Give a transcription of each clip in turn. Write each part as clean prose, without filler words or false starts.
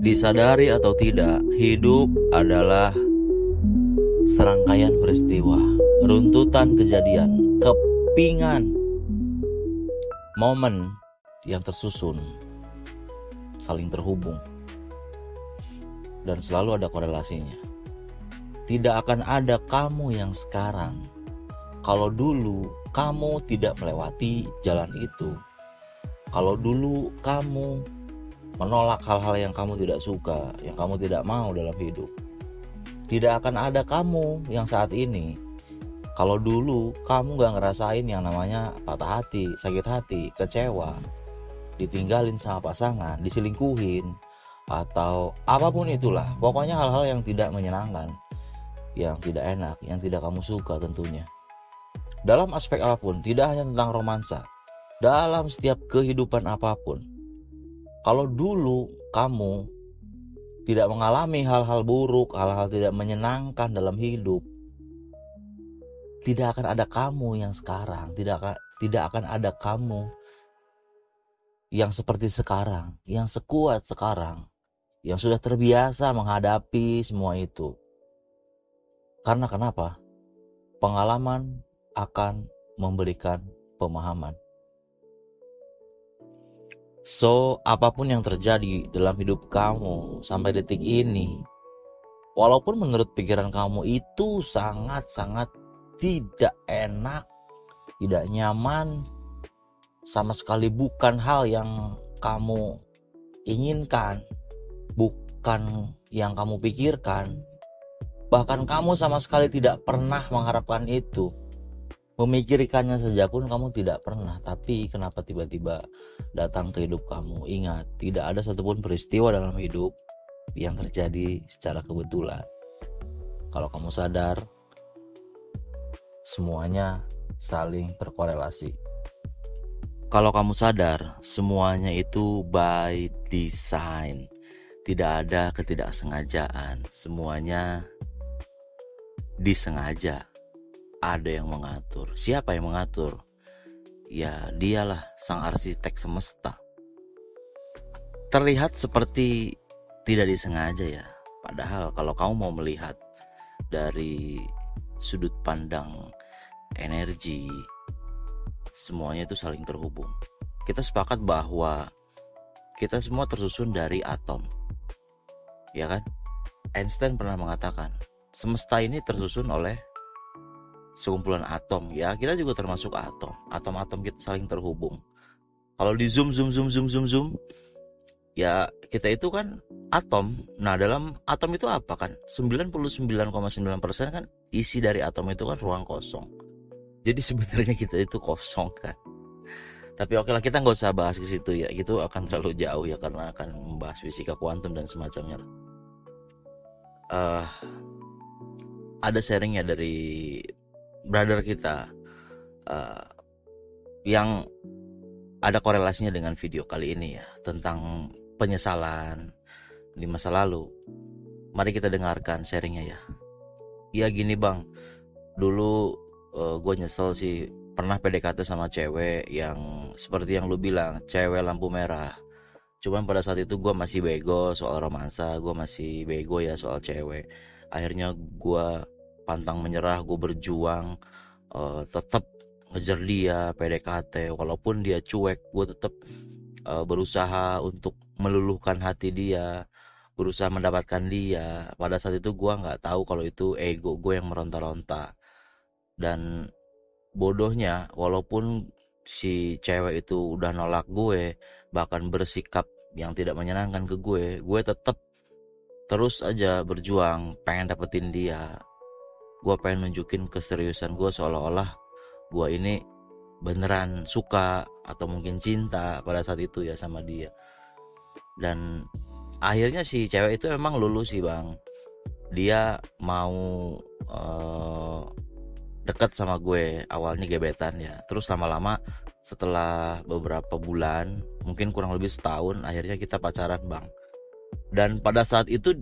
Disadari atau tidak, hidup adalah serangkaian peristiwa, runtutan kejadian, kepingan, momen yang tersusun, saling terhubung, dan selalu ada korelasinya. Tidak akan ada kamu yang sekarang kalau dulu kamu tidak melewati jalan itu. Kalau dulu kamu menolak hal-hal yang kamu tidak suka, yang kamu tidak mau dalam hidup, tidak akan ada kamu yang saat ini kalau dulu kamu gak ngerasain yang namanya patah hati, sakit hati, kecewa, ditinggalin sama pasangan, diselingkuhin, atau apapun itulah. Pokoknya hal-hal yang tidak menyenangkan, yang tidak enak, yang tidak kamu suka tentunya. Dalam aspek apapun, tidak hanya tentang romansa, dalam setiap kehidupan apapun. Kalau dulu kamu tidak mengalami hal-hal buruk, hal-hal tidak menyenangkan dalam hidup, tidak akan ada kamu yang sekarang, tidak akan ada kamu yang seperti sekarang, yang sekuat sekarang, yang sudah terbiasa menghadapi semua itu. Karena kenapa? Pengalaman akan memberikan pemahaman. So, apapun yang terjadi dalam hidup kamu sampai detik ini, walaupun menurut pikiran kamu itu sangat-sangat tidak enak, tidak nyaman, sama sekali bukan hal yang kamu inginkan, bukan yang kamu pikirkan, bahkan kamu sama sekali tidak pernah mengharapkan itu, memikirkannya saja pun kamu tidak pernah. Tapi kenapa tiba-tiba datang ke hidup kamu? Ingat, tidak ada satupun peristiwa dalam hidup yang terjadi secara kebetulan. Kalau kamu sadar, semuanya saling terkorelasi. Kalau kamu sadar, semuanya itu by design. Tidak ada ketidaksengajaan, semuanya disengaja. Ada yang mengatur. Siapa yang mengatur? Ya, dialah sang arsitek semesta. Terlihat seperti tidak disengaja ya. Padahal kalau kamu mau melihat dari sudut pandang energi, semuanya itu saling terhubung. Kita sepakat bahwa kita semua tersusun dari atom. Ya kan? Einstein pernah mengatakan, semesta ini tersusun oleh sekumpulan atom. Ya, kita juga termasuk atom. Atom-atom kita saling terhubung. Kalau di zoom, ya kita itu kan atom. Nah, dalam atom itu apa kan? 99,9% kan isi dari atom itu kan ruang kosong. Jadi sebenarnya kita itu kosong kan. Tapi oke lah, kita nggak usah bahas ke situ ya. Itu akan terlalu jauh ya, karena akan membahas fisika kuantum dan semacamnya. Ada sharingnya dari brother kita yang ada korelasinya dengan video kali ini ya, tentang penyesalan di masa lalu. Mari kita dengarkan sharingnya ya. Ya gini bang, dulu gue nyesel sih pernah PDKT sama cewek yang seperti yang lu bilang, cewek lampu merah. Cuman pada saat itu gue masih bego soal romansa, gue masih bego ya soal cewek. Akhirnya gue pantang menyerah, gue berjuang, tetap ngejar dia, PDKT, walaupun dia cuek, gue tetap berusaha untuk meluluhkan hati dia, berusaha mendapatkan dia. Pada saat itu gue nggak tahu kalau itu ego gue yang meronta-ronta. Dan bodohnya, walaupun si cewek itu udah nolak gue, bahkan bersikap yang tidak menyenangkan ke gue tetap terus aja berjuang, pengen dapetin dia. Gue pengen nunjukin keseriusan gue, seolah-olah gue ini beneran suka atau mungkin cinta pada saat itu ya sama dia. Dan akhirnya si cewek itu emang lulus sih bang. Dia mau deket sama gue, awalnya gebetan ya. Terus lama-lama setelah beberapa bulan, mungkin kurang lebih setahun, akhirnya kita pacaran bang. Dan pada saat itu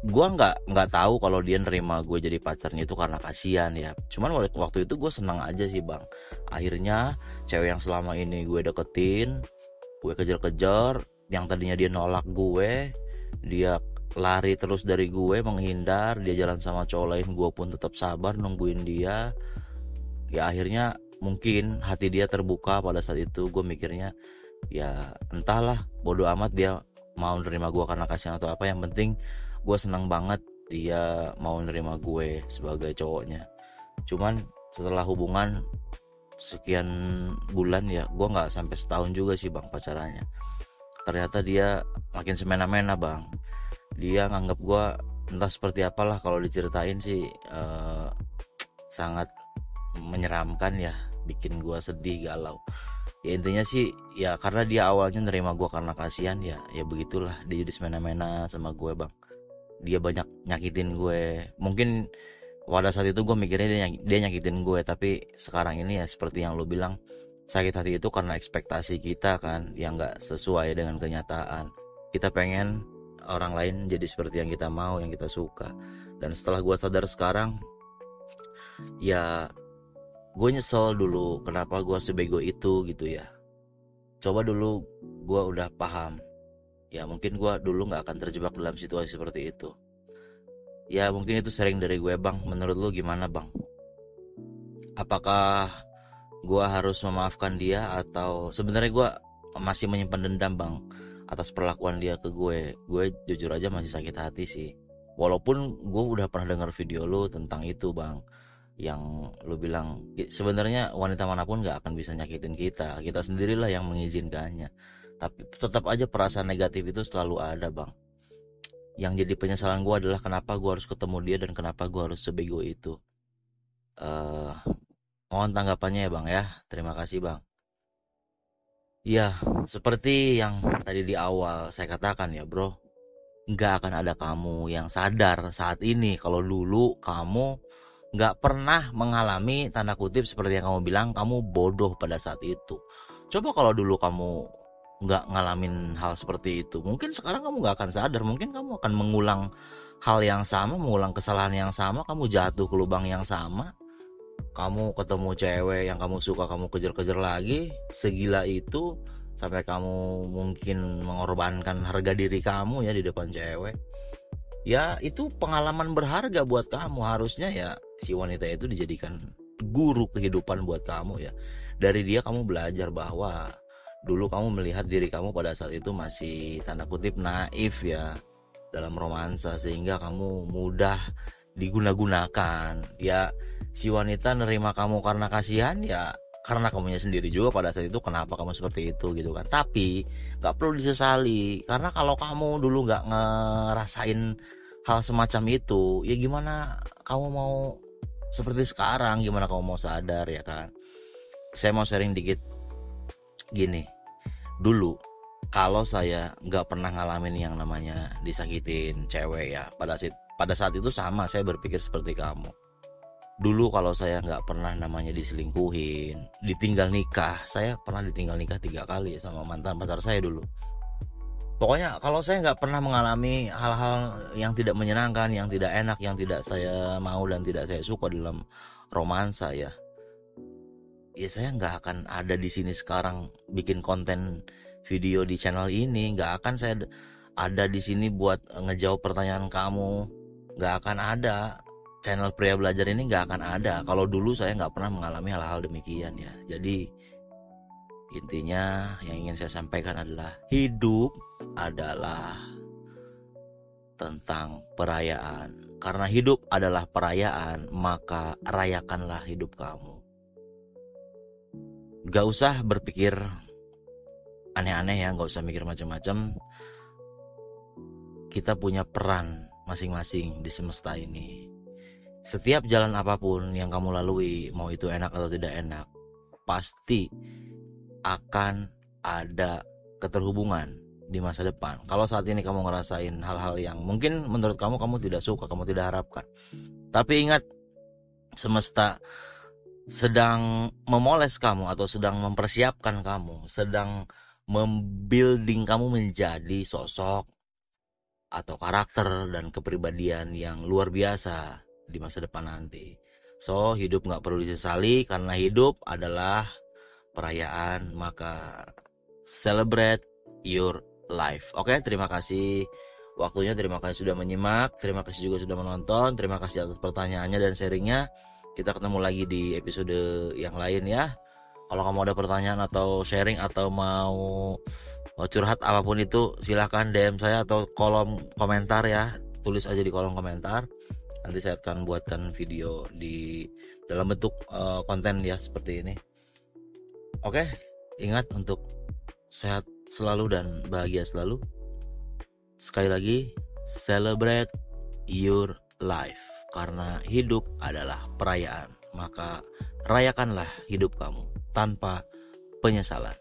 gue nggak tahu kalau dia nerima gue jadi pacarnya itu karena kasihan ya. Cuman waktu itu gue senang aja sih bang. Akhirnya cewek yang selama ini gue deketin, gue kejar-kejar, yang tadinya dia nolak gue, Dia lari terus dari gue, menghindar, dia jalan sama cowok lain, gue pun tetap sabar nungguin dia. Ya akhirnya mungkin hati dia terbuka pada saat itu. Gue mikirnya ya entahlah, bodo amat dia mau nerima gue karena kasihan atau apa, yang penting gue senang banget dia mau nerima gue sebagai cowoknya. Cuman setelah hubungan sekian bulan ya, gue nggak sampai setahun juga sih bang pacarannya, ternyata dia makin semena-mena bang. Dia nganggap gue entah seperti apalah, kalau diceritain sih sangat menyeramkan ya, bikin gue sedih galau. Ya intinya sih ya karena dia awalnya nerima gue karena kasihan, ya begitulah, dia jadi semena-mena sama gue bang. Dia banyak nyakitin gue. Mungkin pada saat itu gue mikirnya dia nyakitin gue, tapi sekarang ini ya seperti yang lo bilang, sakit hati itu karena ekspektasi kita kan yang nggak sesuai dengan kenyataan. Kita pengen orang lain jadi seperti yang kita mau, yang kita suka. Dan setelah gue sadar sekarang, ya gue nyesel dulu kenapa gue sebego itu gitu ya. Coba dulu gue udah paham, ya mungkin gue dulu gak akan terjebak dalam situasi seperti itu. Ya mungkin itu sering dari gue bang. Menurut lu gimana bang? Apakah gue harus memaafkan dia, atau sebenarnya gue masih menyimpan dendam bang atas perlakuan dia ke gue? Gue jujur aja masih sakit hati sih. Walaupun gue udah pernah dengar video lu tentang itu bang, yang lu bilang sebenarnya wanita manapun gak akan bisa nyakitin kita, kita sendirilah yang mengizinkannya. Tapi tetap aja perasaan negatif itu selalu ada bang. Yang jadi penyesalan gue adalah kenapa gue harus ketemu dia dan kenapa gue harus sebego itu. Mohon tanggapannya ya bang ya. Terima kasih bang. Ya seperti yang tadi di awal saya katakan ya bro, gak akan ada kamu yang sadar saat ini kalau dulu kamu gak pernah mengalami tanda kutip seperti yang kamu bilang, kamu bodoh pada saat itu. Coba kalau dulu kamu gak ngalamin hal seperti itu, mungkin sekarang kamu gak akan sadar. Mungkin kamu akan mengulang hal yang sama, mengulang kesalahan yang sama, kamu jatuh ke lubang yang sama, kamu ketemu cewek yang kamu suka, kamu kejar-kejar lagi segila itu, sampai kamu mungkin mengorbankan harga diri kamu ya di depan cewek. Ya itu pengalaman berharga buat kamu. Harusnya ya si wanita itu dijadikan guru kehidupan buat kamu ya. Dari dia kamu belajar bahwa dulu kamu melihat diri kamu pada saat itu masih tanda kutip naif ya dalam romansa, sehingga kamu mudah diguna-gunakan. Ya si wanita nerima kamu karena kasihan, ya karena kamunya sendiri juga pada saat itu kenapa kamu seperti itu gitu kan. Tapi gak perlu disesali, karena kalau kamu dulu gak ngerasain hal semacam itu, ya gimana kamu mau seperti sekarang, gimana kamu mau sadar ya kan. Saya mau sharing dikit gini. Dulu kalau saya gak pernah ngalamin yang namanya disakitin cewek ya, pada saat itu sama saya berpikir seperti kamu. Dulu kalau saya nggak pernah namanya diselingkuhin, ditinggal nikah. Saya pernah ditinggal nikah 3 kali sama mantan pacar saya dulu. Pokoknya kalau saya nggak pernah mengalami hal-hal yang tidak menyenangkan, yang tidak enak, yang tidak saya mau dan tidak saya suka dalam romansa ya saya nggak akan ada di sini sekarang bikin konten video di channel ini. Nggak akan saya ada di sini buat ngejawab pertanyaan kamu. Nggak akan ada. Channel Pria Belajar ini gak akan ada kalau dulu saya gak pernah mengalami hal-hal demikian ya. Jadi intinya yang ingin saya sampaikan adalah hidup adalah tentang perayaan. Karena hidup adalah perayaan, maka rayakanlah hidup kamu. Gak usah berpikir aneh-aneh ya, gak usah mikir macam-macam. Kita punya peran masing-masing di semesta ini. Setiap jalan apapun yang kamu lalui, mau itu enak atau tidak enak, pasti akan ada keterhubungan di masa depan. Kalau saat ini kamu ngerasain hal-hal yang mungkin menurut kamu tidak suka, kamu tidak harapkan, tapi ingat, semesta sedang memoles kamu atau sedang mempersiapkan kamu, sedang membuilding kamu menjadi sosok atau karakter dan kepribadian yang luar biasa di masa depan nanti. So hidup gak perlu disesali, karena hidup adalah perayaan, maka celebrate your life. Oke, terima kasih waktunya, terima kasih sudah menyimak, terima kasih juga sudah menonton, terima kasih atas pertanyaannya dan sharingnya. Kita ketemu lagi di episode yang lain ya. Kalau kamu ada pertanyaan atau sharing atau mau curhat apapun itu, silahkan DM saya atau kolom komentar ya. Tulis aja di kolom komentar. Nanti saya akan buatkan video di dalam bentuk konten ya seperti ini. Oke, ingat untuk sehat selalu dan bahagia selalu. Sekali lagi, celebrate your life. Karena hidup adalah perayaan. Maka rayakanlah hidup kamu tanpa penyesalan.